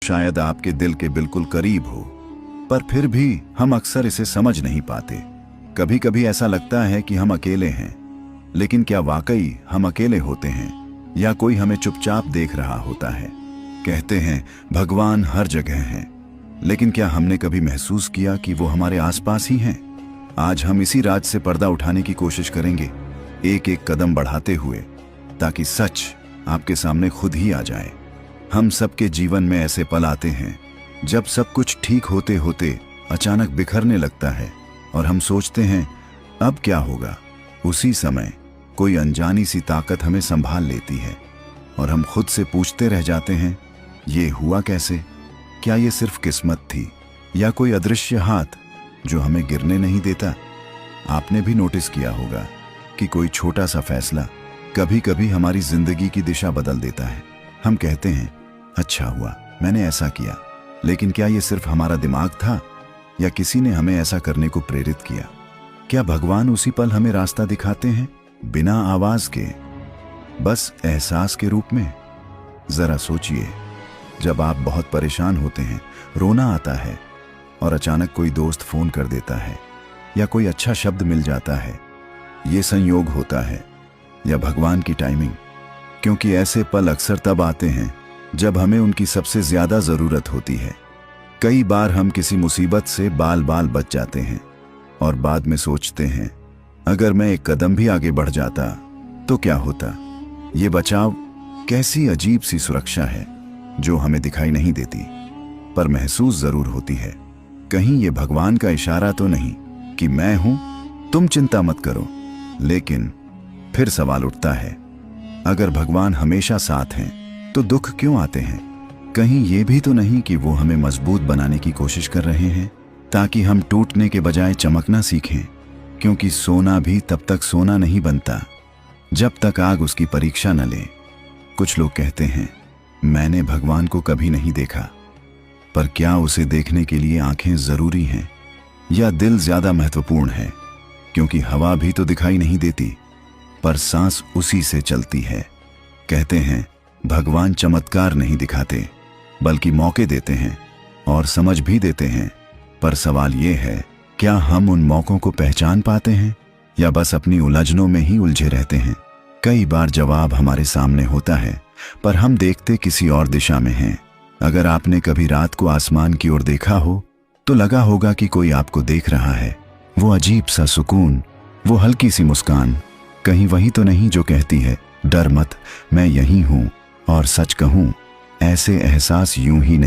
शायद आपके दिल के बिल्कुल करीब हो, पर फिर भी हम अक्सर इसे समझ नहीं पाते। कभी कभी ऐसा लगता है कि हम अकेले हैं, लेकिन क्या वाकई हम अकेले होते हैं या कोई हमें चुपचाप देख रहा होता है? कहते हैं भगवान हर जगह है, लेकिन क्या हमने कभी महसूस किया कि वो हमारे आसपास ही हैं? आज हम इसी राज से पर्दा उठाने की कोशिश करेंगे, एक एक कदम बढ़ाते हुए, ताकि सच आपके सामने खुद ही आ जाए। हम सबके जीवन में ऐसे पल आते हैं जब सब कुछ ठीक होते होते अचानक बिखरने लगता है और हम सोचते हैं अब क्या होगा। उसी समय कोई अनजानी सी ताकत हमें संभाल लेती है और हम खुद से पूछते रह जाते हैं, ये हुआ कैसे? क्या ये सिर्फ किस्मत थी या कोई अदृश्य हाथ जो हमें गिरने नहीं देता? आपने भी नोटिस किया होगा कि कोई छोटा सा फैसला कभी कभी हमारी जिंदगी की दिशा बदल देता है। हम कहते हैं अच्छा हुआ मैंने ऐसा किया, लेकिन क्या ये सिर्फ हमारा दिमाग था या किसी ने हमें ऐसा करने को प्रेरित किया? क्या भगवान उसी पल हमें रास्ता दिखाते हैं, बिना आवाज के, बस एहसास के रूप में? जरा सोचिए, जब आप बहुत परेशान होते हैं, रोना आता है और अचानक कोई दोस्त फोन कर देता है या कोई अच्छा शब्द मिल जाता है, ये संयोग होता है या भगवान की टाइमिंग? क्योंकि ऐसे पल अक्सर तब आते हैं जब हमें उनकी सबसे ज्यादा जरूरत होती है। कई बार हम किसी मुसीबत से बाल बाल बच जाते हैं और बाद में सोचते हैं अगर मैं एक कदम भी आगे बढ़ जाता तो क्या होता। ये बचाव कैसी अजीब सी सुरक्षा है जो हमें दिखाई नहीं देती पर महसूस जरूर होती है। कहीं ये भगवान का इशारा तो नहीं कि मैं हूं, तुम चिंता मत करो? लेकिन फिर सवाल उठता है, अगर भगवान हमेशा साथ हैं तो दुख क्यों आते हैं? कहीं ये भी तो नहीं कि वो हमें मजबूत बनाने की कोशिश कर रहे हैं ताकि हम टूटने के बजाय चमकना सीखें? क्योंकि सोना भी तब तक सोना नहीं बनता जब तक आग उसकी परीक्षा न ले। कुछ लोग कहते हैं मैंने भगवान को कभी नहीं देखा, पर क्या उसे देखने के लिए आंखें जरूरी हैं या दिल ज्यादा महत्वपूर्ण है? क्योंकि हवा भी तो दिखाई नहीं देती, पर सांस उसी से चलती है। कहते हैं भगवान चमत्कार नहीं दिखाते बल्कि मौके देते हैं और समझ भी देते हैं। पर सवाल यह है, क्या हम उन मौकों को पहचान पाते हैं या बस अपनी उलझनों में ही उलझे रहते हैं? कई बार जवाब हमारे सामने होता है पर हम देखते किसी और दिशा में हैं। अगर आपने कभी रात को आसमान की ओर देखा हो तो लगा होगा कि कोई आपको देख रहा है। वो अजीब सा सुकून, वो हल्की सी मुस्कान, कहीं वही तो नहीं जो कहती है डर मत, मैं यहीं हूं। और सच कहूं, ऐसे एहसास यूं ही नहीं